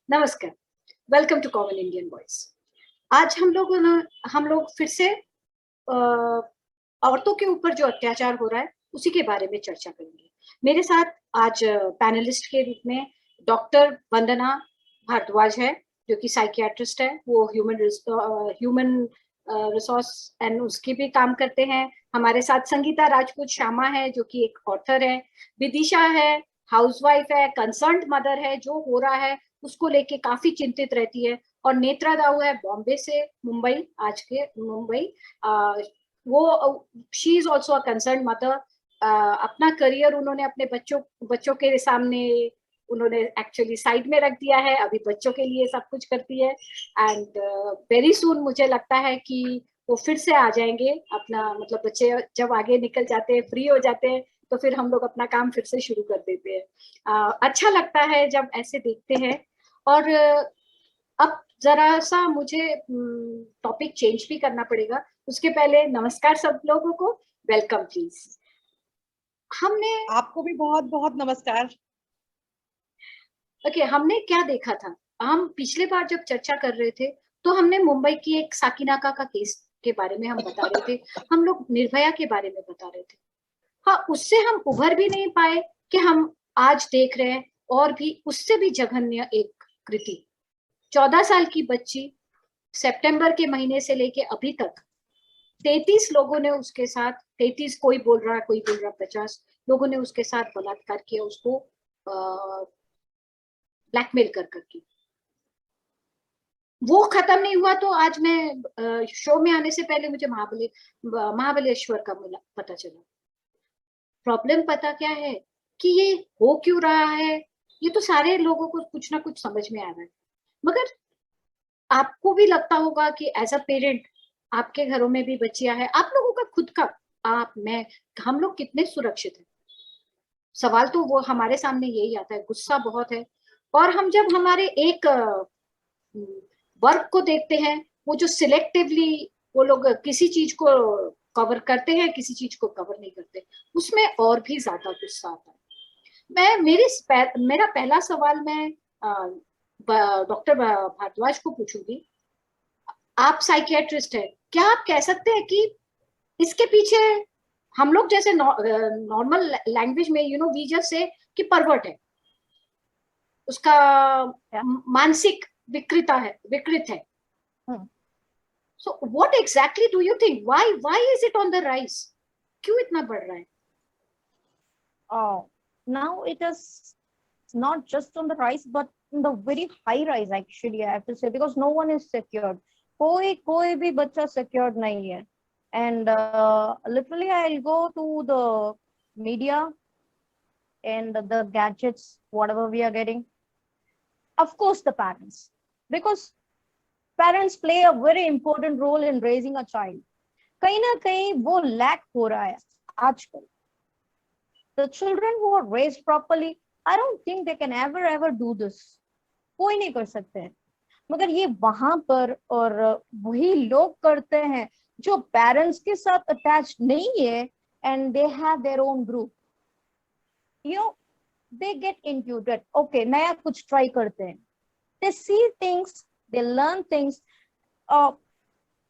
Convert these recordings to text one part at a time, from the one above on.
नमस्कार, welcome to common Indian voice. आज हम लोग फिर से औरतों के ऊपर जो अत्याचार हो रहा है उसी के बारे में चर्चा करेंगे। मेरे साथ आज पैनलिस्ट के रूप में डॉक्टर वंदना भारद्वाज है, जो कि साइकियाट्रिस्ट है। वो ह्यूमन रिसोर्स एंड उसकी भी काम करते हैं। हमारे साथ संगीता राजपूत श्यामा है, जो कि एक ऑथर है। विदिशा है, हाउसवाइफ है, कंसर्न्ड मदर है। जो हो रहा है उसको लेके काफी चिंतित रहती है। और नेत्रा दाऊ है बॉम्बे से, मुंबई, आज के मुंबई। वो she is also a concern mother. अपना करियर उन्होंने अपने बच्चों के सामने उन्होंने एक्चुअली साइड में रख दिया है। अभी बच्चों के लिए सब कुछ करती है। एंड वेरी सून मुझे लगता है कि वो फिर से आ जाएंगे। अपना मतलब बच्चे जब आगे निकल जाते हैं, फ्री हो जाते हैं, तो फिर हम लोग अपना काम फिर से शुरू कर देते हैं। अच्छा लगता है जब ऐसे देखते हैं। और अब जरा सा मुझे टॉपिक चेंज भी करना पड़ेगा। उसके पहले नमस्कार सब लोगों को, वेलकम प्लीज। हमने आपको भी बहुत बहुत नमस्कार। हमने क्या देखा था, हम पिछले बार जब चर्चा कर रहे थे तो हमने मुंबई की एक साकिनाका का केस के बारे में हम बता रहे थे। हम लोग निर्भया के बारे में बता रहे थे। हाँ, उससे हम उभर भी नहीं पाए कि हम आज देख रहे हैं और भी उससे भी जघन्य एक कृति। 14 साल की बच्ची, सितंबर के महीने से लेके अभी तक 33 लोगों ने उसके साथ, 33 कोई बोल रहा है, कोई बोल रहा 50 लोगों ने उसके साथ बलात्कार किया, उसको ब्लैकमेल कर करके। वो खत्म नहीं हुआ तो आज मैं शो में आने से पहले मुझे महाबलेश्वर का पता चला। प्रॉब्लम पता क्या है कि ये हो क्यों रहा है, ये तो सारे लोगों को कुछ ना कुछ समझ में आ रहा है। मगर आपको भी लगता होगा कि एज अ पेरेंट आपके घरों में भी बच्चियां हैं, आप लोगों का खुद का, आप, मैं, हम लोग कितने सुरक्षित हैं। सवाल तो वो हमारे सामने यही आता है। गुस्सा बहुत है। और हम जब हमारे एक वर्क को देखते हैं, वो जो सिलेक्टिवली वो लोग किसी चीज को कवर करते हैं, किसी चीज को कवर नहीं करते, उसमें और भी ज्यादा गुस्सा आता है। मेरा पहला सवाल मैं डॉक्टर भारद्वाज को पूछूंगी। आप साइकियाट्रिस्ट है, क्या आप कह सकते हैं कि इसके पीछे हम लोग जैसे नॉर्मल लैंग्वेज में वी जस्ट से कि परवर्ट है, उसका मानसिक विकृत है। So what exactly do you think, why is it on the rise? क्यों इतना बढ़ रहा है? Now it is not just on the rise, but in the very high rise, actually, I have to say, because no one is secured. कोई भी बच्चा secured नहीं है. And literally I'll go to the media and the gadgets, whatever we are getting. Of course, the parents, because parents play a very important role in raising a child. कहीं ना कहीं वो lack हो रहा है आजकल. The children who are raised properly, I don't think they can ever do this. कोई नहीं कर सकते हैं, मगर ये वहां पर और वही लोग करते हैं जो पेरेंट्स के साथ अटैच नहीं है, and they have their own group. They get into that. Okay, नया कुछ try करते हैं. They see things, they learn things.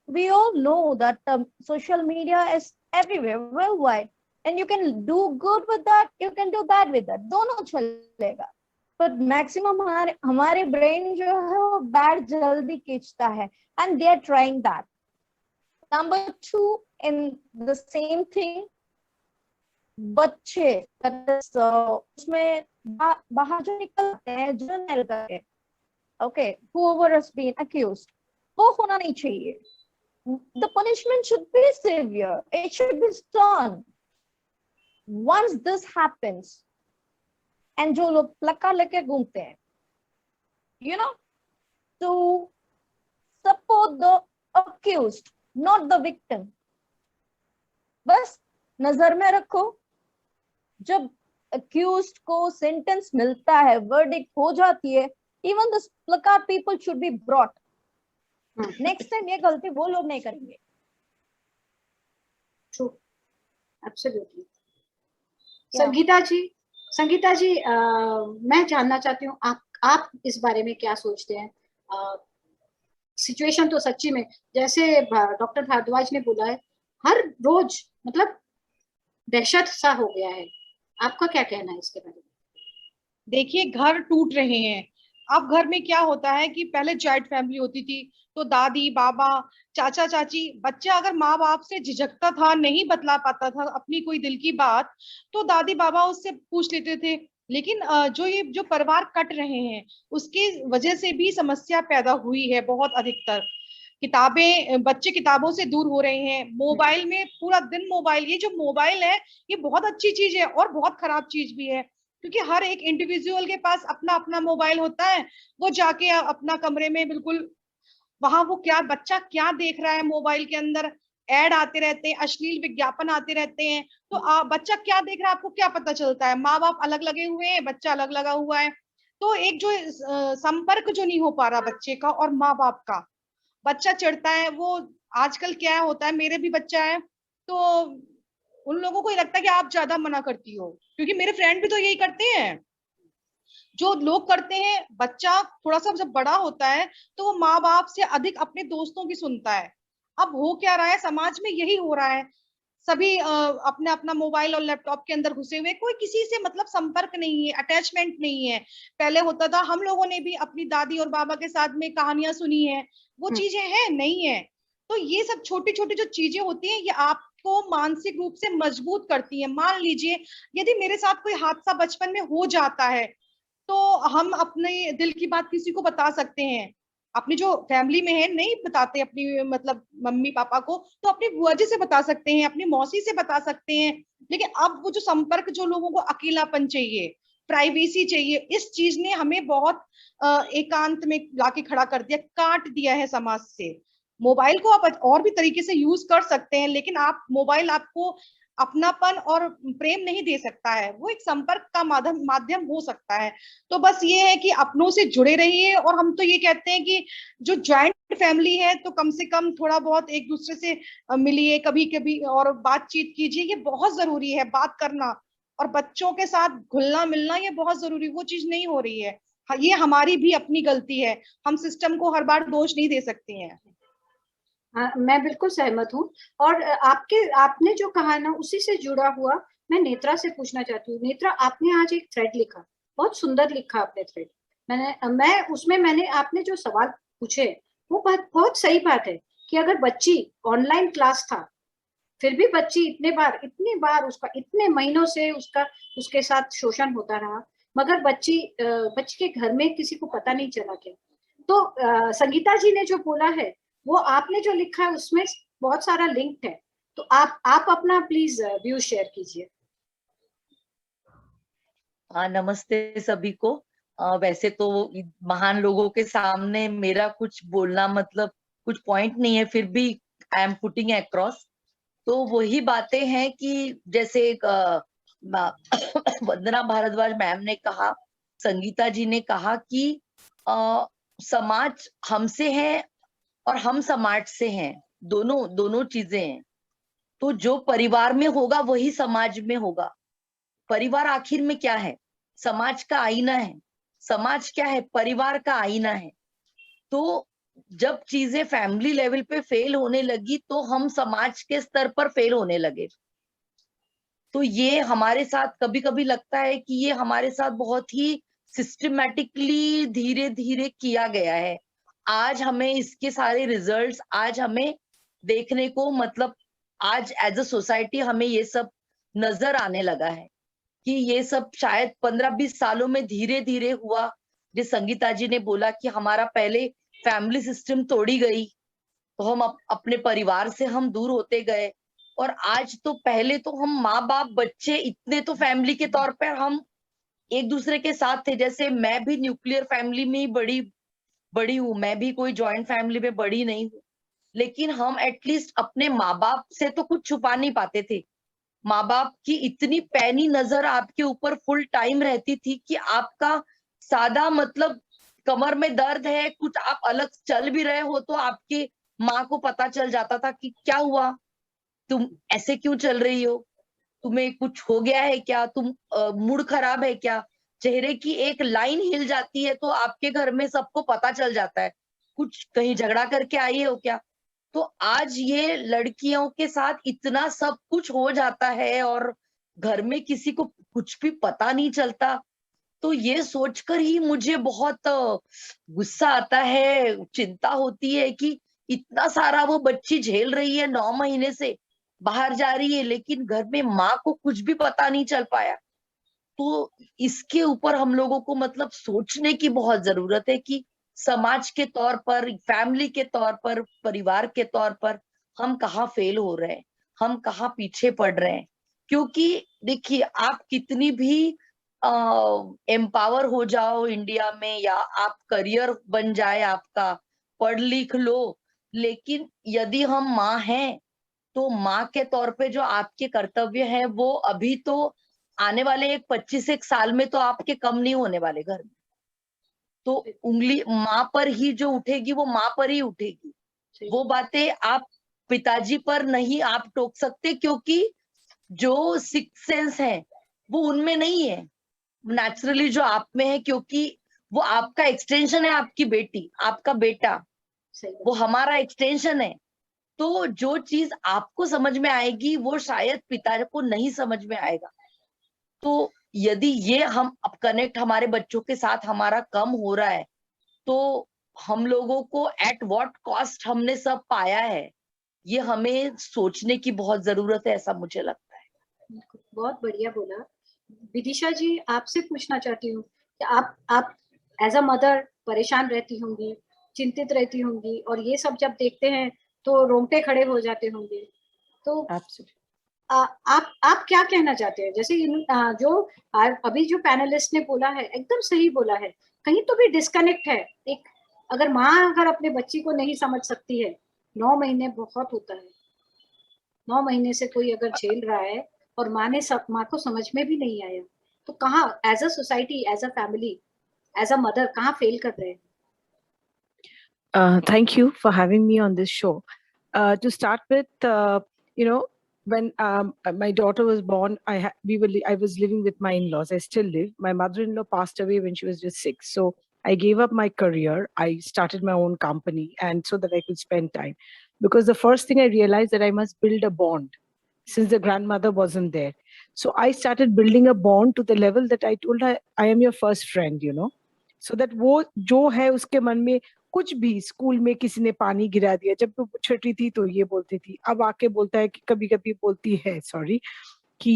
We all know that social media is everywhere, worldwide. And you can do good with that, you can do bad with that. दोनों चलेगा. But maximum हमारे brain जो है वो bad जल्दी खींचता है, and they are trying that. Number 2, in the same thing, बच्चे उसमें बाहर जो निकलते हैं जर्नल करके, okay, whoever has been accused, वो होना नहीं चाहिए. The punishment should be severe. It should be stern. Once this happens, and जो लोग प्लका लेके घूमते हैं, to support the accused, not the victim. बस नजर में रखो, जब accused को sentence मिलता है, verdict हो जाती है, even the placard people should be brought. Next time ये गलती वो लोग नहीं करेंगे. True, absolutely. संगीता जी, मैं जानना चाहती हूँ आप इस बारे में क्या सोचते हैं? सिचुएशन तो सच्ची में, जैसे डॉक्टर भारद्वाज ने बोला है, हर रोज मतलब दहशत सा हो गया है। आपका क्या कहना है इसके बारे में? देखिए, घर टूट रहे हैं। अब घर में क्या होता है कि पहले जॉइंट फैमिली होती थी, तो दादी बाबा चाचा चाची, बच्चा अगर माँ बाप से झिझकता था, नहीं बतला पाता था अपनी कोई दिल की बात, तो दादी बाबा उससे पूछ लेते थे। लेकिन जो परिवार कट रहे हैं, उसकी वजह से भी समस्या पैदा हुई है बहुत अधिकतर। किताबें, बच्चे किताबों से दूर हो रहे हैं, मोबाइल में पूरा दिन मोबाइल। ये जो मोबाइल है, ये बहुत अच्छी चीज है और बहुत खराब चीज भी है, क्योंकि हर एक इंडिविजुअल के पास अपना अपना मोबाइल होता है। वो जाके अपना कमरे में बिल्कुल, वहां वो क्या बच्चा क्या देख रहा है मोबाइल के अंदर, ऐड आते रहते हैं, अश्लील विज्ञापन आते रहते हैं। तो बच्चा क्या देख रहा है आपको क्या पता चलता है? माँ बाप अलग लगे हुए हैं, बच्चा अलग लगा हुआ है। तो एक जो संपर्क जो नहीं हो पा रहा बच्चे का और माँ बाप का, बच्चा चिढ़ता है। वो आजकल क्या होता है, मेरे भी बच्चा है, तो उन लोगों को ये लगता है कि आप ज्यादा मना करती हो, क्योंकि मेरे फ्रेंड भी तो यही करते हैं। जो लोग करते हैं, बच्चा थोड़ा सा जब बड़ा होता है, तो वो माँ बाप से अधिक अपने दोस्तों की सुनता है। अब हो क्या रहा है, समाज में यही हो रहा है। सभी अपने अपना मोबाइल और लैपटॉप के अंदर घुसे हुए, कोई किसी से मतलब संपर्क नहीं है, अटैचमेंट नहीं है। पहले होता था, हम लोगों ने भी अपनी दादी और बाबा के साथ में कहानियां सुनी है, वो चीजें हैं नहीं है। तो ये सब छोटी छोटी जो चीजें होती हैं, ये आपको मानसिक रूप से मजबूत करती है। मान लीजिए, यदि मेरे साथ कोई हादसा बचपन में हो जाता है, तो हम अपने दिल की बात किसी को बता सकते हैं। अपनी जो फैमिली में है, नहीं बताते अपनी मतलब मम्मी पापा को, तो अपनी बुआ जी से बता सकते हैं, अपनी मौसी से बता सकते हैं। लेकिन अब वो जो संपर्क, जो लोगों को अकेलापन चाहिए, प्राइवेसी चाहिए, इस चीज ने हमें बहुत एकांत में लाके खड़ा कर दिया, काट दिया है समाज से। मोबाइल को आप और भी तरीके से यूज कर सकते हैं, लेकिन आप मोबाइल आपको अपनापन और प्रेम नहीं दे सकता है। वो एक संपर्क का माध्यम हो सकता है। तो बस ये है कि अपनों से जुड़े रहिए। और हम तो ये कहते हैं कि जो जॉइंट फैमिली है, तो कम से कम थोड़ा बहुत एक दूसरे से मिलिए कभी कभी और बातचीत कीजिए, ये बहुत जरूरी है बात करना। और बच्चों के साथ घुलना मिलना, ये बहुत जरूरी, वो चीज नहीं हो रही है। ये हमारी भी अपनी गलती है, हम सिस्टम को हर बार दोष नहीं दे सकते हैं। हाँ, मैं बिल्कुल सहमत हूँ। और आपने जो कहा ना, उसी से जुड़ा हुआ मैं नेत्रा से पूछना चाहती हूँ। नेत्रा, आपने आज एक थ्रेड लिखा, बहुत सुंदर लिखा आपने थ्रेड। मैंने आपने जो सवाल पूछे, वो बहुत बहुत सही बात है कि अगर बच्ची, ऑनलाइन क्लास था, फिर भी बच्ची इतनी बार उसका, इतने महीनों से उसका, उसके साथ शोषण होता रहा, मगर बच्ची के घर में किसी को पता नहीं चला। क्या तो संगीता जी ने जो बोला है, वो आपने जो लिखा है, उसमें बहुत सारा लिंक है। तो आप अपना प्लीज व्यू शेयर कीजिए। हाँ, नमस्ते सभी को। वैसे तो महान लोगों के सामने मेरा कुछ बोलना मतलब कुछ पॉइंट नहीं है, फिर भी आई एम पुटिंग अक्रॉस। तो वही बातें हैं कि जैसे वंदना भारद्वाज मैम ने कहा, संगीता जी ने कहा कि समाज हमसे है और हम समाज से हैं, दोनों दोनों चीजें हैं। तो जो परिवार में होगा वही समाज में होगा। परिवार आखिर में क्या है? समाज का आईना है। समाज क्या है? परिवार का आईना है। तो जब चीजें फैमिली लेवल पे फेल होने लगी, तो हम समाज के स्तर पर फेल होने लगे। तो ये हमारे साथ कभी कभी लगता है कि ये हमारे साथ बहुत ही सिस्टमैटिकली धीरे धीरे किया गया है। आज हमें इसके सारे रिजल्ट्स आज हमें देखने को, मतलब आज एज अ सोसाइटी हमें ये सब नजर आने लगा है कि ये सब शायद 15-20 सालों में धीरे धीरे हुआ। जिस संगीता जी ने बोला कि हमारा पहले फैमिली सिस्टम तोड़ी गई, तो हम अपने परिवार से हम दूर होते गए। और आज तो पहले तो हम माँ बाप बच्चे इतने तो फैमिली के तौर पर हम एक दूसरे के साथ थे। जैसे मैं भी न्यूक्लियर फैमिली में ही बड़ी बड़ी हूँ, मैं भी कोई जॉइंट फैमिली में बड़ी नहीं हूँ, लेकिन हम एटलीस्ट अपने माँ बाप से तो कुछ छुपा नहीं पाते थे। माँ बाप की इतनी पैनी नजर आपके ऊपर फुल टाइम रहती थी कि आपका सादा मतलब कमर में दर्द है, कुछ आप अलग चल भी रहे हो तो आपकी माँ को पता चल जाता था कि क्या हुआ, तुम ऐसे क्यों चल रही हो, तुम्हें कुछ हो गया है क्या, तुम मूड खराब है क्या। चेहरे की एक लाइन हिल जाती है तो आपके घर में सबको पता चल जाता है, कुछ कहीं झगड़ा करके आई हो क्या। तो आज ये लड़कियों के साथ इतना सब कुछ हो जाता है और घर में किसी को कुछ भी पता नहीं चलता। तो ये सोचकर ही मुझे बहुत गुस्सा आता है, चिंता होती है कि इतना सारा वो बच्ची झेल रही है, 9 महीने से बाहर जा रही है, लेकिन घर में माँ को कुछ भी पता नहीं चल पाया। तो इसके ऊपर हम लोगों को मतलब सोचने की बहुत जरूरत है कि समाज के तौर पर, फैमिली के तौर पर, परिवार के तौर पर हम कहाँ फेल हो रहे हैं, हम कहाँ पीछे पड़ रहे हैं। क्योंकि देखिए, आप कितनी भी एम्पावर हो जाओ इंडिया में, या आप करियर बन जाए आपका, पढ़ लिख लो, लेकिन यदि हम माँ हैं, तो माँ के तौर पे जो आपके कर्तव्य है वो अभी तो आने वाले एक 25 एक साल में तो आपके कम नहीं होने वाले घर में। तो उंगली माँ पर ही जो उठेगी वो माँ पर ही उठेगी। सही वो बातें आप पिताजी पर नहीं आप टोक सकते, क्योंकि जो सिक्स सेंस है वो उनमें नहीं है, नेचुरली जो आप में है, क्योंकि वो आपका एक्सटेंशन है, आपकी बेटी, आपका बेटा, सही वो हमारा एक्सटेंशन है। तो जो चीज आपको समझ में आएगी वो शायद पिता को नहीं समझ में आएगा। तो यदि ये हम अब कनेक्ट हमारे बच्चों के साथ हमारा कम हो रहा है, तो हम लोगों को एट व्हाट कॉस्ट हमने सब पाया है, ये हमें सोचने की बहुत जरूरत है, ऐसा मुझे लगता है। बिल्कुल, बहुत बढ़िया बोला। विदिशा जी, आपसे पूछना चाहती हूँ कि आप एज अ मदर परेशान रहती होंगी, चिंतित रहती होंगी, और ये सब जब देखते हैं तो रोंगटे खड़े हो जाते होंगे। तो आप क्या कहना चाहते हैं? जैसे अभी जो पैनलिस्ट ने बोला है एकदम सही बोला है, कहीं तो भी डिस्कनेक्ट है। एक अगर माँ अगर अपने बच्ची को नहीं समझ सकती है, 9 महीने बहुत होता है। 9 महीने से कोई अगर झेल रहा है और माँ को समझ में भी नहीं आया, तो कहाँ as a society, as a family, as a mother कहाँ फेल कर रहे हैं? Thank you for having me on this show. To start with, when my daughter was born, I was living with my in-laws. I still live. My mother-in-law passed away when she was just 6. So I gave up my career. I started my own company, and so that I could spend time. Because the first thing I realized that I must build a bond, since the grandmother wasn't there. So I started building a bond to the level that I told her, I am your first friend, so that वो जो है उसके मन में कुछ भी, school में किसी ने पानी गिरा दिया, जब वो छोटी थी तो ये बोलती थी, अब आके बोलता है कि कभी कभी बोलती है सॉरी कि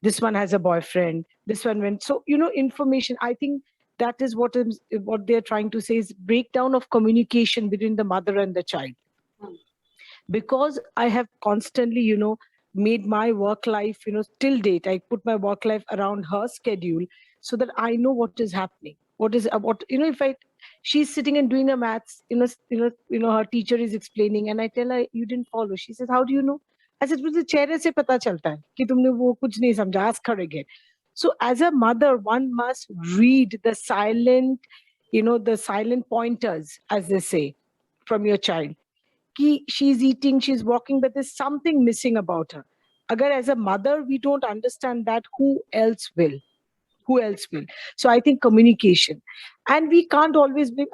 this one has a boyfriend, this one went, so information. I think that is what they're trying to say, is breakdown of communication between the mother and the child. Because I have constantly made my work life, till date I put my work life around her schedule, so that I know what is happening, if she's sitting and doing a maths, her teacher is explaining and I tell her you didn't follow. She says, how do you know? I said, मुझे चेहरे से पता चलता है कि तुमने वो कुछ नहीं समझा. Ask her again. So as a mother, one must read the silent pointers, as they say, from your child. Ki she's eating, she's walking, but there's something missing about her. Agar as a mother we don't understand that, who else will? So I think communication. And we can't always be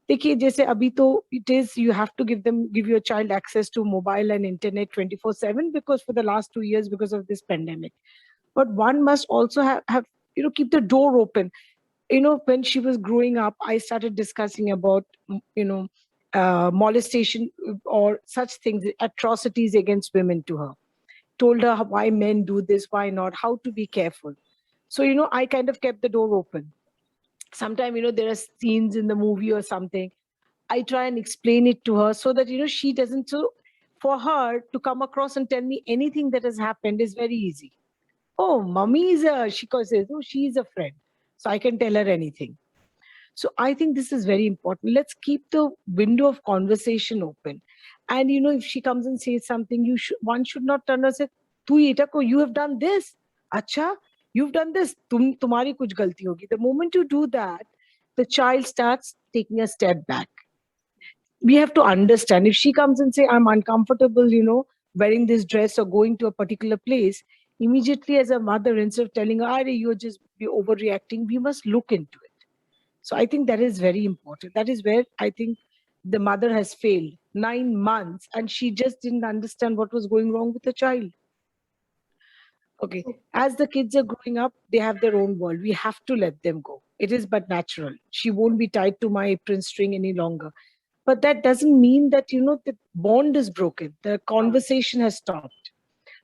देखिए जैसे अभी तो it is, you have to give your child access to mobile and internet 24/7, because for the last 2 years, because of this pandemic. But one must also have keep the door open. When she was growing up, I started discussing about molestation or such things, atrocities against women to her. Told her why men do this, why not, how to be careful. So, I kind of kept the door open. Sometimes, there are scenes in the movie or something. I try and explain it to her so that, she doesn't. So for her to come across and tell me anything that has happened is very easy. Oh, mommy she says, oh, she's a friend. So I can tell her anything. So I think this is very important. Let's keep the window of conversation open. And, if she comes and says something, one should not turn and say, you have done this. Acha, you've done this. Tumhari kuch galti hogi. The moment you do that, the child starts taking a step back. We have to understand, if she comes and say, I'm uncomfortable, wearing this dress or going to a particular place, immediately as a mother, instead of telling her, "Arey, you're just overreacting," we must look into it. So I think that is very important. That is where I think the mother has failed. 9 months, and she just didn't understand what was going wrong with the child. Okay. As the kids are growing up, they have their own world. We have to let them go. It is but natural. She won't be tied to my apron string any longer. But that doesn't mean that, the bond is broken. The conversation has stopped.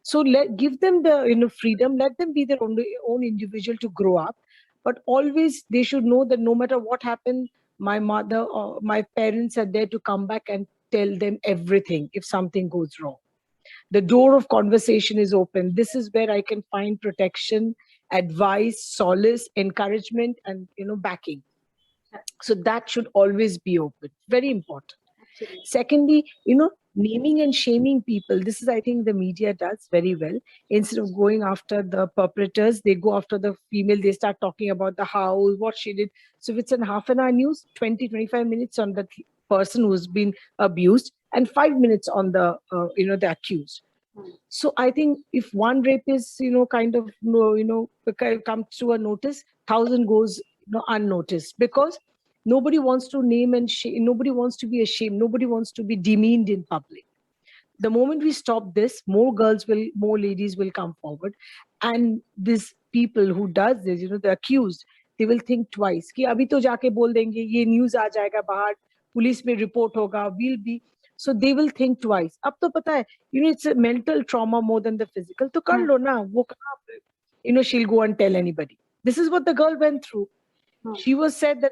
So give them the, freedom. Let them be their own individual to grow up. But always they should know that no matter what happened, my mother or my parents are there to come back and tell them everything if something goes wrong. The door of conversation is open. This is where I can find protection, advice, solace, encouragement, and backing. So that should always be open. Very important. Absolutely. Secondly, naming and shaming people. This is, I think, the media does very well. Instead of going after the perpetrators, they go after the female. They start talking about the house, what she did. So if it's in half an hour news, 20-25 minutes on the person who's been abused, and 5 minutes on the the accused. So I think if one rape is kind of comes to a notice, 1,000 goes unnoticed, because nobody wants to name and shame. Nobody wants to be ashamed. Nobody wants to be demeaned in public. The moment we stop this, more ladies will come forward, and these people who does this, the accused, they will think twice. कि अभी तो जाके बोल देंगे, ये news आ जाएगा बाहर, police में report होगा, we'll be. So they will think twice. अब तो पता है, it's a mental trauma more than the physical. तो कर लो ना, वो कहाँ, she'll go and tell anybody. This is what the girl went through. She was said that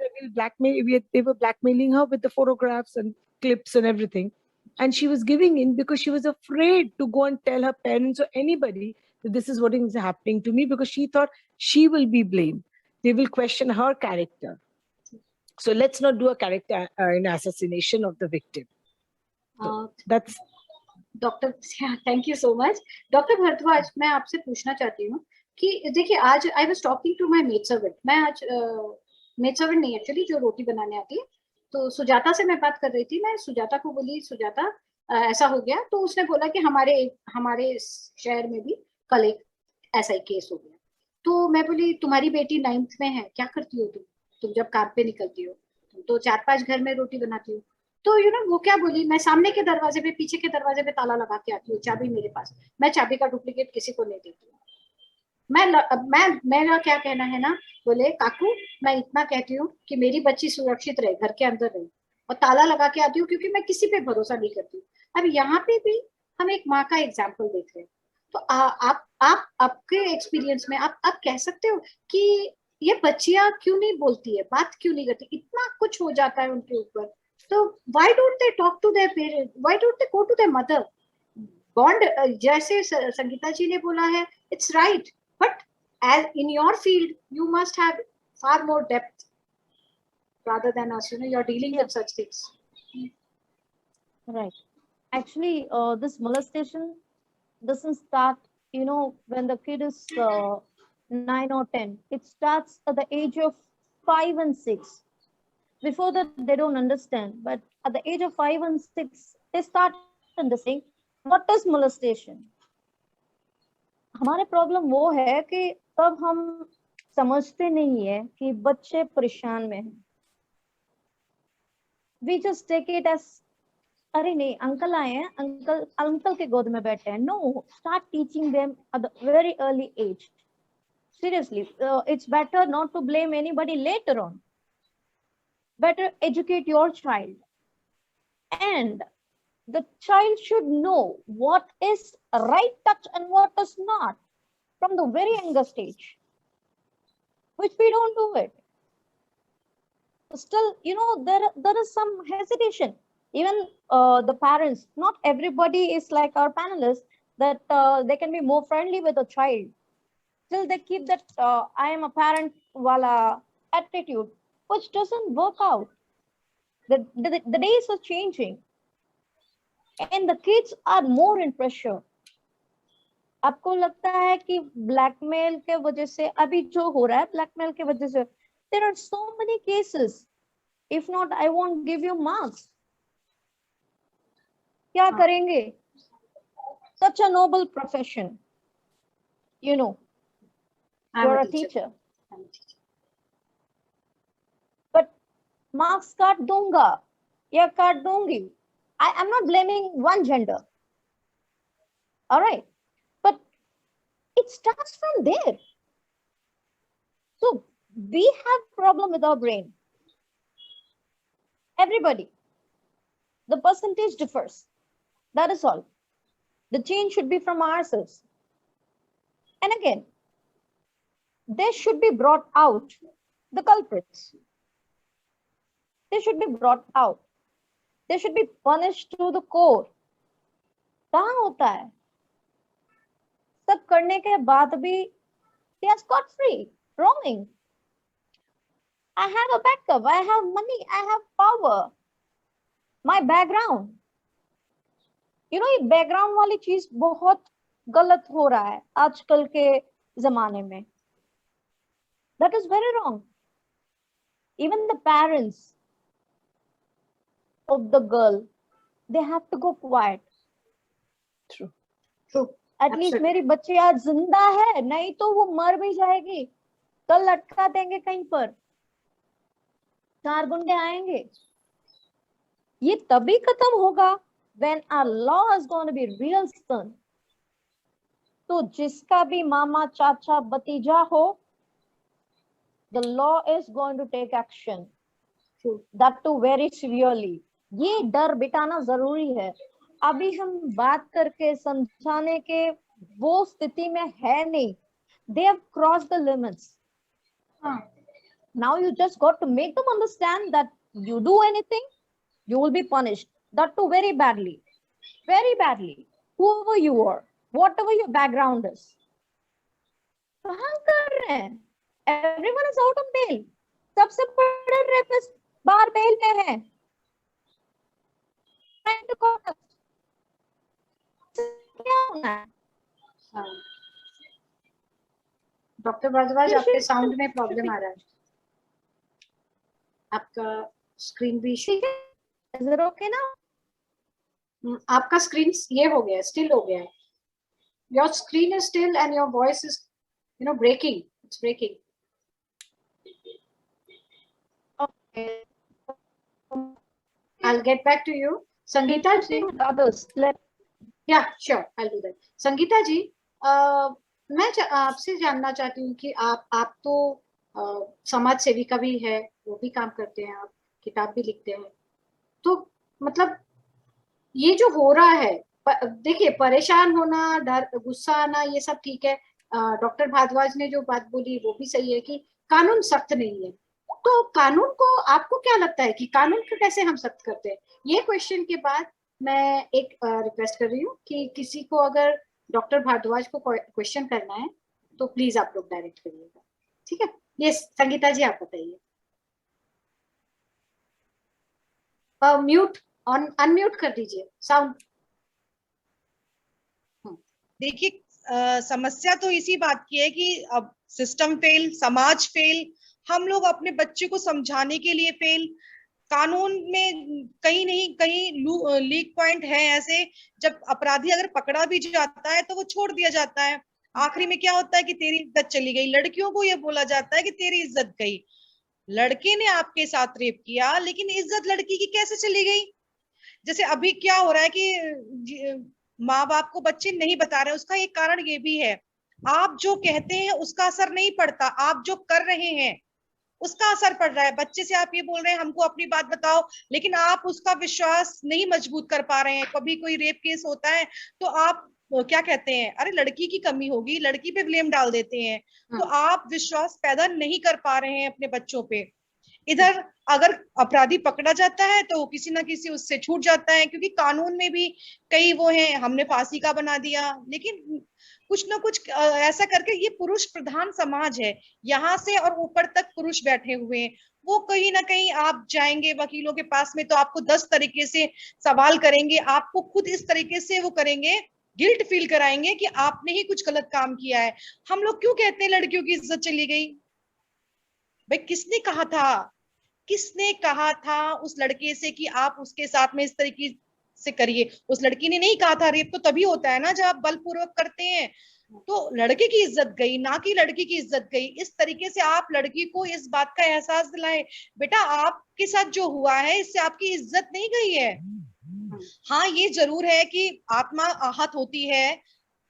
they were blackmailing her with the photographs and clips and everything. And she was giving in because she was afraid to go and tell her parents or anybody that this is what is happening to me, because she thought she will be blamed. They will question her character. So let's not do a character assassination of the victim. So that's. Doctor, thank you so much. Doctor Bhardwaj, मैं आपसे पूछना चाहती हूँ कि देखिए, आज I was talking to my maid servant. मैं आज मेड सर्वेंट नहीं, एक्चुअली जो रोटी बनाने आती है, तो सुजाता से मैं बात कर रही थी. मैं सुजाता को बोली, सुजाता ऐसा हो गया. तो उसने बोला कि हमारे शहर में भी कल एक ऐसा ही केस हो गया. तो मैं बोली, तुम्हारी बेटी 9th में है, क्या करती हो तुम जब काम पे निकलती हो? तुम तो 4-5 घर में रोटी बनाती हो. तो वो क्या बोली, मैं सामने के दरवाजे पे, पीछे के दरवाजे पे ताला लगा के आती हूँ, चाबी मेरे पास. मैं चाबी का डुप्लीकेट किसी को नहीं देती हूँ. मेरा क्या कहना है ना, बोले काकू, मैं इतना कहती हूँ कि मेरी बच्ची सुरक्षित रहे, घर के अंदर रहे, और ताला लगा के आती हूँ, क्योंकि मैं किसी पे भरोसा नहीं करती. अब यहाँ पे भी हम एक माँ का एग्जाम्पल देख रहे हैं. तो आप आपके एक्सपीरियंस में आप कह सकते हो कि ये बच्चियां क्यों नहीं बोलती है, बात क्यों नहीं करती? इतना कुछ हो जाता है उनके ऊपर. तो why don't they talk to their parents? Why don't they go to their mother? Bond, जैसे संगीता जी ने बोला है, it's right. But as in your field, you must have far more depth rather than us. You're dealing with such things. Right. Actually, this molestation doesn't start, when the kid is 9 or 10. It starts at the age of 5 and 6. Before that, they don't understand. But at the age of 5 and 6, they start understanding what is molestation. हमारे problem वो है कि तब हम समझते नहीं है कि बच्चे परेशान में हैं. We just take it as, अरे नहीं, अंकल आए हैं, अंकल के गोद में बैठे हैं. No, start teaching them at the very early age. Seriously, it's better not to blame anybody later on. Better educate your child, and the child should know what is right touch and what is not from the very younger stage, which we don't do it. Still, there is some hesitation. Even the parents, not everybody is like our panelists, that they can be more friendly with a child. Still, they keep that I am a parent wala attitude, which doesn't work out. The days are changing, and the kids are more in pressure. आपको लगता है कि blackmail के वजह से अभी जो हो रहा है, ब्लैकमेल के वजह से, there are so many cases. If not, I won't give you marks. क्या करेंगे? Such a noble profession. you know, I'm you're a a teacher. teacher. I'm a teacher. But marks काट दूंगा या काट दूंगी. I'm not blaming one gender. All right. But it starts from there. So we have problem with our brain. Everybody. The percentage differs. That is all. The change should be from ourselves. And again, they should be brought out, the culprits. They should be brought out. They should be punished to the core. कहाँ होता है? सब करने के बाद भी they are scot free, roaming. I have a backup. I have money. I have power. My background. You know, ये background वाली चीज बहुत गलत हो रहा है आजकल के जमाने में. That is very wrong. Even the parents of the girl, they have to go quiet. True. True. At least Absolutely. मेरी बच्ची आज जिंदा है, नहीं तो वो मर भी जाएगी. कल लटका देंगे कहीं पर, 4 गुंडे आएंगे. ये तभी खत्म होगा when our law is going to be real stern. तो जिसका भी मामा, चाचा, भतीजा हो, the law is going to take action. True. That too very severely. ये डर बिठाना जरूरी है. अभी हम बात करके समझाने के वो स्थिति में है नहीं. They have crossed the limits. हाँ. Now you just got to make them understand that you do anything, you will be punished. That too very badly. Very badly. Whoever you are, whatever your background is. कहाँ कर रहे हैं? Everyone is out on bail. सबसे बड़े rapist बाहर bell में है. Trying to contest. क्या होना है? हाँ. डॉक्टर भारद्वाज, आपके साउंड में प्रॉब्लम आ रहा है. आपका स्क्रीन भी ठीक है? Is it okay now? आपका स्क्रीन ये हो गया है, स्टिल हो गया है. Your screen is still and your voice is, you know, breaking. It's breaking. Okay. I'll get back to you. Sangeeta ji. With others. Let Yeah, sure, I'll do that. Sangeeta जी, मैं आपसे जानना चाहती हूँ कि आप तो समाज सेविका भी है, वो भी काम करते हैं, आप किताब भी लिखते हैं, तो मतलब ये जो हो रहा है, देखिए परेशान होना, डर, गुस्सा आना, ये सब ठीक है. डॉक्टर भारद्वाज ने जो बात बोली वो भी सही है कि कानून सख्त नहीं है. तो कानून को आपको क्या लगता है कि कानून को कैसे हम सख्त करते हैं? ये क्वेश्चन के बाद मैं एक रिक्वेस्ट कर रही हूँ कि किसी को अगर डॉक्टर भारद्वाज को क्वेश्चन करना है तो प्लीज आप लोग डायरेक्ट करिएगा. ठीक है? ये संगीता जी आप बताइए. म्यूट ऑन अनम्यूट कर दीजिए साउंड. देखिए, समस्या तो इसी बात की है कि अब सिस्टम फेल, समाज फेल, हम लोग अपने बच्चे को समझाने के लिए फेल. कानून में कहीं नहीं कहीं लीक पॉइंट है ऐसे, जब अपराधी अगर पकड़ा भी जाता है तो वो छोड़ दिया जाता है. आखिरी में क्या होता है कि तेरी इज्जत चली गई. लड़कियों को ये बोला जाता है कि तेरी इज्जत गई. लड़के ने आपके साथ रेप किया, लेकिन इज्जत लड़की की कैसे चली गई? जैसे अभी क्या हो रहा है कि माँ बाप को बच्चे नहीं बता रहे. उसका एक कारण ये भी है, आप जो कहते हैं उसका असर नहीं पड़ता, आप जो कर रहे हैं उसका असर पड़ रहा है. बच्चे से आप ये बोल रहे हैं हमको अपनी बात बताओ, लेकिन आप उसका विश्वास नहीं मजबूत कर पा रहे हैं. कभी कोई रेप केस होता है तो आप क्या कहते हैं, अरे लड़की की कमी होगी, लड़की पे ब्लेम डाल देते हैं. तो आप विश्वास पैदा नहीं कर पा रहे हैं अपने बच्चों पे. इधर अगर अपराधी पकड़ा जाता है तो किसी ना किसी उससे छूट जाता है, क्योंकि कानून में भी कई वो हैं, हमने फांसी का बना दिया. लेकिन कुछ ना कुछ ऐसा करके, ये पुरुष प्रधान समाज है, यहाँ से और ऊपर तक पुरुष बैठे हुए हैं. वो कहीं ना कहीं आप जाएंगे वकीलों के पास में तो आपको 10 तरीके से सवाल करेंगे, आपको खुद इस तरीके से वो करेंगे, गिल्ट फील कराएंगे कि आपने ही कुछ गलत काम किया है. हम लोग क्यों कहते हैं लड़कियों की इज्जत चली गई? भाई किसने कहा था, किसने कहा था उस लड़के से कि आप उसके साथ में इस तरीके से करिए? उस लड़की ने नहीं कहा था. रेप तो तभी होता है ना जब आप बलपूर्वक करते हैं. तो लड़के की इज्जत गई, ना कि लड़की की इज्जत गई। इस तरीके से आप लड़की को इस बात का एहसास दिलाएं, बेटा आपके साथ जो हुआ है इससे आपकी इज्जत नहीं गई है। हाँ ये जरूर है कि आत्मा आहत होती है,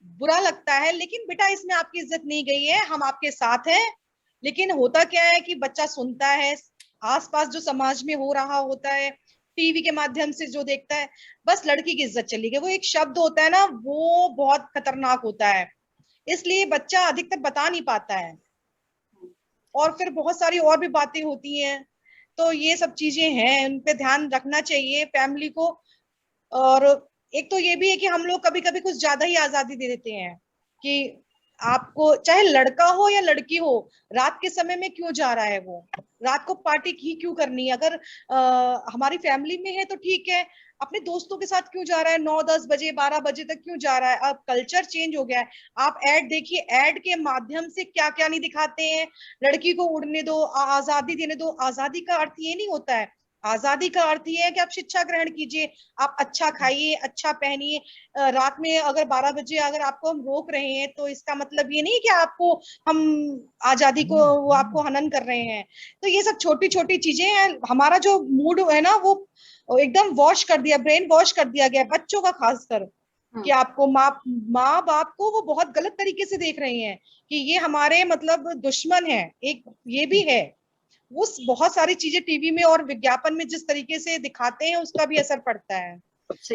बुरा लगता है, लेकिन बेटा इसमें आपकी इज्जत नहीं गई है, हम आपके साथ हैं। लेकिन होता क्या है कि बच्चा सुनता है, आसपास जो समाज में हो रहा होता है, टीवी के माध्यम से जो देखता है, बस लड़की की इज्जत चली गई। वो एक शब्द होता है ना, वो बहुत खतरनाक होता है, इसलिए बच्चा अधिकतर बता नहीं पाता है। और फिर बहुत सारी और भी बातें होती हैं। तो ये सब चीजें हैं, उन पे ध्यान रखना चाहिए फैमिली को। और एक तो ये भी है कि हम लोग कभी कभी कुछ ज्यादा ही आजादी दे देते हैं कि आपको चाहे लड़का हो या लड़की हो, रात के समय में क्यों जा रहा है, वो रात को पार्टी ही क्यों करनी है। अगर हमारी फैमिली में है तो ठीक है, अपने दोस्तों के साथ क्यों जा रहा है, 9-10 बजे 12 बजे तक क्यों जा रहा है। अब कल्चर चेंज हो गया है। आप ऐड देखिए, ऐड के माध्यम से क्या क्या नहीं दिखाते हैं। लड़की को उड़ने दो, आजादी देने दो। आजादी का अर्थ ये नहीं होता है, आजादी का अर्थ ये है कि आप शिक्षा ग्रहण कीजिए, आप अच्छा खाइए, अच्छा पहनिए। रात में अगर 12 बजे अगर आपको हम रोक रहे हैं तो इसका मतलब ये नहीं कि आपको हम आजादी को वो आपको हनन कर रहे हैं। तो ये सब छोटी छोटी चीजें हैं। हमारा जो मूड है ना वो एकदम वॉश कर दिया, ब्रेन वॉश कर दिया गया बच्चों का, खासकर कि आपको माँ बाप को वो बहुत गलत तरीके से देख रहे हैं कि ये हमारे मतलब दुश्मन है। एक ये भी है, उस बहुत सारी चीजें टीवी में और विज्ञापन में जिस तरीके से दिखाते हैं उसका भी असर पड़ता है।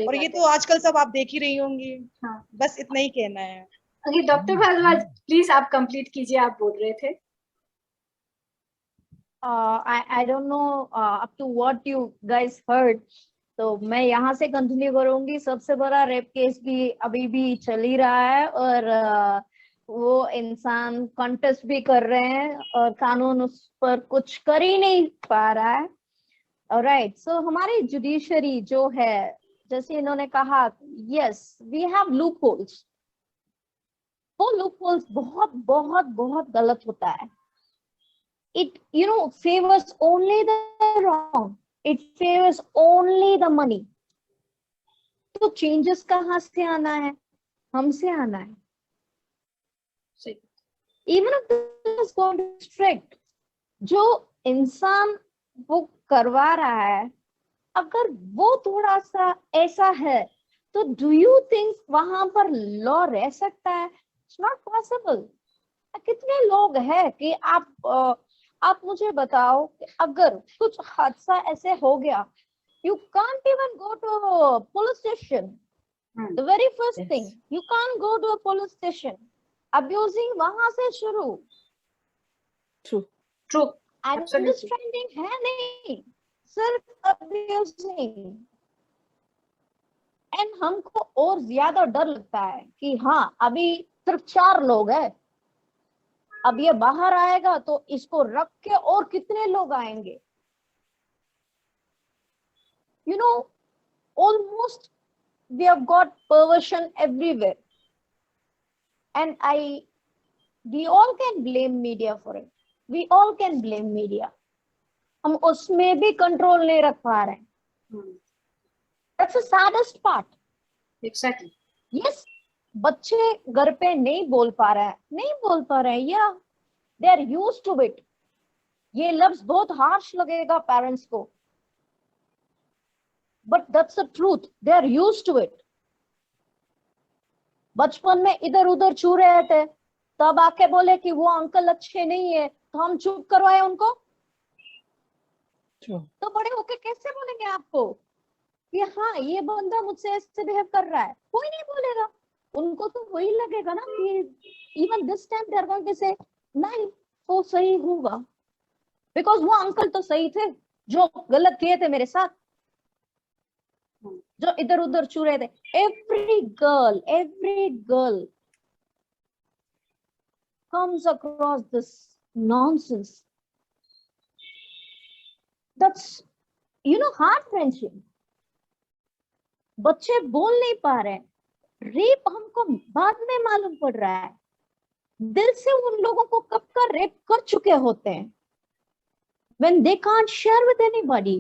और ये तो आजकल सब आप देख ही रही होंगी। हाँ। बस इतना ही कहना है। अगर डॉक्टर भारद्वाज प्लीज आप कंप्लीट कीजिए, आप बोल रहे थे। I don't know up to what you guys heard. तो मैं यहाँ से कंटिन्यू करूंगी। सबसे बड़ा रेप केस भी अभी भी चल ही रहा है और वो इंसान कॉन्टेस्ट भी कर रहे हैं और कानून उस पर कुछ कर ही नहीं पा रहा है। राइट, सो हमारी जुडिशरी जो है, जैसे इन्होंने कहा, yes we have loopholes. वो लूप होल्स बहुत बहुत बहुत गलत होता है। It favors only the wrong, it favors only the money. तो चेंजेस कहाँ से आना है? हमसे आना है। Even if this is going to be strict, जो इंसान वो करवा रहा है, अगर वो थोड़ा सा ऐसा है तो डू यू थिंक वहां पर लॉ रह सकता है? It's not possible. कितने लोग हैं कि आप मुझे बताओ कि अगर कुछ हादसा ऐसे हो गया, you can't even go to a police station. The very first thing, you can't go to a police station. Abusing वहां से शुरू। True. Understanding है नहीं, सिर्फ abusing. And हमको और ज्यादा डर लगता है कि हाँ अभी सिर्फ 4 लोग हैं, अब ये बाहर आएगा तो इसको रख के और कितने लोग आएंगे। Almost we have got perversion everywhere, and we all can blame media for it. We all can blame media. हम उसमें भी कंट्रोल नहीं रख पा रहे हैं। That's the saddest part. Exactly. Yes, बच्चे घर पे नहीं बोल पा रहे हैं, या they are used to it. ये लफ्ज बहुत हार्श लगेगा पेरेंट्स को, but that's the truth, they are used to it. बचपन में इधर उधर छू रहे थे, तब आके बोले कि वो अंकल अच्छे नहीं है तो हम चुप करवाए उनको। तो बड़े होके कैसे बोलेंगे आपको कि हाँ ये बंदा मुझसे ऐसे बिहेव कर रहा है? कोई नहीं बोलेगा। उनको तो वही लगेगा ना कि even this time they are going to say नहीं वो सही होगा, बिकॉज वो अंकल तो सही थे जो गलत किए थे मेरे साथ, जो इधर उधर छू रहे थे। Every girl comes across this nonsense. That's heart-wrenching. बच्चे बोल नहीं पा रहे। रेप हमको बाद में मालूम पड़ रहा है, दिल से उन लोगों को कब का रेप कर चुके होते हैं, when they can't share with anybody.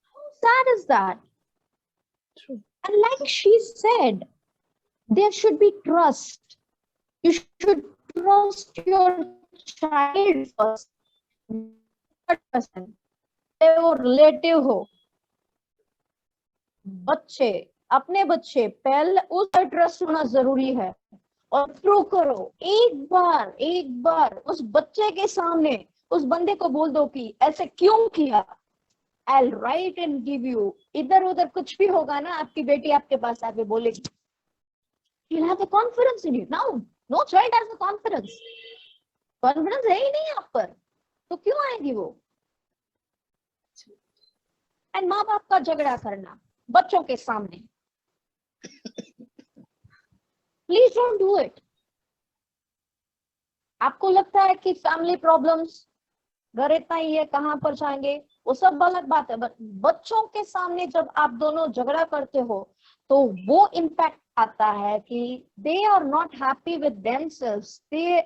How sad is that? True. And like she said, there should be trust. You should trust your child first. वो रिलेटिव हो, बच्चे अपने बच्चे पहले उस पर ट्रस्ट होना जरूरी है। और प्रूव करो, एक बार उस बच्चे के सामने उस बंदे को बोल दो कि ऐसे क्यों किया, I'll write and give you, इधर उधर कुछ भी होगा ना, आपकी बेटी आपके पास आके बोलेगी, you'll have the confidence in you. Now no child has the confidence है ही नहीं आप पर, तो क्यों आएगी वो। एंड माँ बाप का झगड़ा करना बच्चों के सामने, प्लीज डोंट डू इट। आपको लगता है कि फैमिली प्रॉब्लम्स घर इतना ही है, कहाँ पर जाएंगे, वो सब गलत बात है, बट बच्चों के सामने जब आप दोनों झगड़ा करते हो तो वो इम्पैक्ट आता है कि they are not happy with themselves, they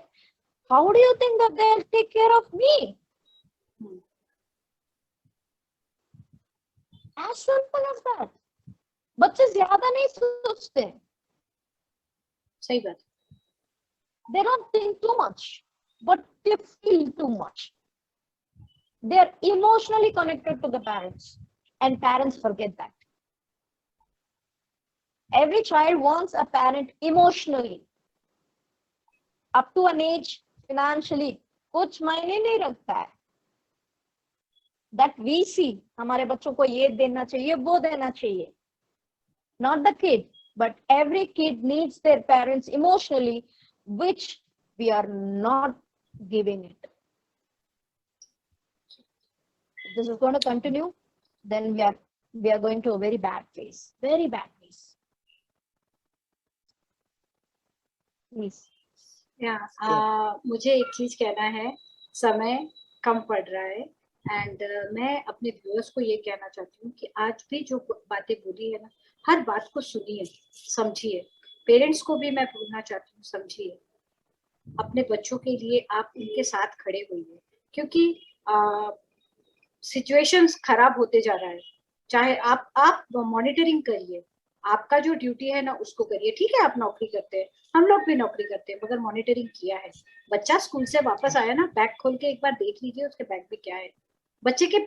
how do you think that they will take care of me. As simple as that. बच्चे ज्यादा नहीं सोचते, सही बात। they don't think too much, but they feel too much. They are emotionally connected to the parents, and parents forget that. Every child wants a parent emotionally. Up to an age, financially, कुछ मायने नहीं रखता है। That we see, हमारे बच्चों को ये देना चाहिए, वो देना चाहिए। Not the kid, but every kid needs their parents emotionally, which we are not giving it. If this is going to continue, then we are going to a very bad place, very bad place. Please. मुझे एक चीज कहना है, समय कम पड़ रहा है, and मैं अपने व्यूअर्स को ये कहना चाहती हूँ कि आज भी जो बातें बोली है ना, हर बात को सुनिए, समझिए। पेरेंट्स को भी मैं बोलना चाहती हूँ, समझिए, अपने बच्चों के लिए आप उनके साथ खड़े होइए, क्योंकि सिचुएशंस खराब होते जा रहा है। चाहे आप मॉनिटरिंग करिए, आपका जो ड्यूटी है ना उसको करिए। ठीक है, आप नौकरी करते हैं, हम लोग भी नौकरी करते हैं, मगर मॉनिटरिंग किया है। बच्चा स्कूल से वापस आया ना, बैग खोल के एक बार देख लीजिए उसके बैग में क्या है। बच्चे के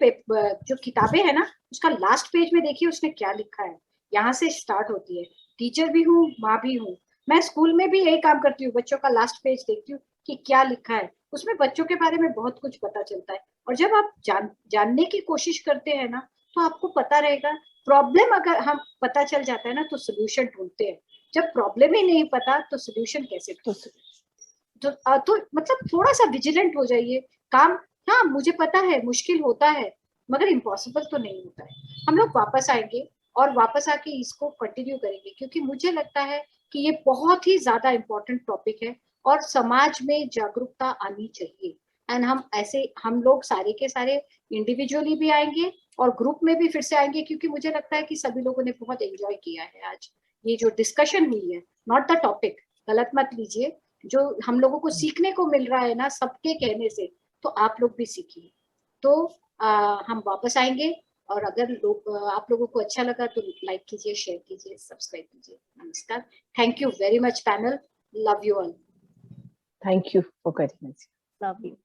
जो किताबें है ना, उसका लास्ट पेज में देखिए उसने क्या लिखा है। यहाँ से स्टार्ट होती है। टीचर भी हूँ, माँ भी हूँ, मैं स्कूल में भी यही काम करती हूँ, बच्चों का लास्ट पेज देखती हूँ कि क्या लिखा है। उसमें बच्चों के बारे में बहुत कुछ पता चलता है। और जब आप जानने की कोशिश करते हैं ना, तो आपको पता रहेगा। प्रॉब्लम अगर हम पता चल जाता है ना, तो सोल्यूशन ढूंढते हैं। जब प्रॉब्लम ही नहीं पता तो सोल्यूशन कैसे ढूंढते? तो मतलब थोड़ा सा विजिलेंट हो जाइए। काम, हाँ मुझे पता है मुश्किल होता है, मगर इम्पॉसिबल तो नहीं होता है। हम लोग वापस आएंगे और वापस आके इसको कंटिन्यू करेंगे, क्योंकि मुझे लगता है कि ये बहुत ही ज्यादा इम्पोर्टेंट टॉपिक है और समाज में जागरूकता आनी चाहिए। एंड हम लोग सारे के सारे इंडिविजुअली भी आएंगे और ग्रुप में भी फिर से आएंगे, क्योंकि मुझे लगता है कि सभी लोगों ने बहुत एंजॉय किया है आज ये जो डिस्कशन हुई है। नॉट द टॉपिक, गलत मत लीजिए, जो हम लोगों को सीखने को मिल रहा है ना सबके कहने से, तो आप लोग भी सीखिए। तो हम वापस आएंगे, और अगर आप लोगों को अच्छा लगा तो लाइक कीजिए, शेयर कीजिए, सब्सक्राइब कीजिए। नमस्कार, thank you very much panel, love you all. Thank you for getting us. Love you.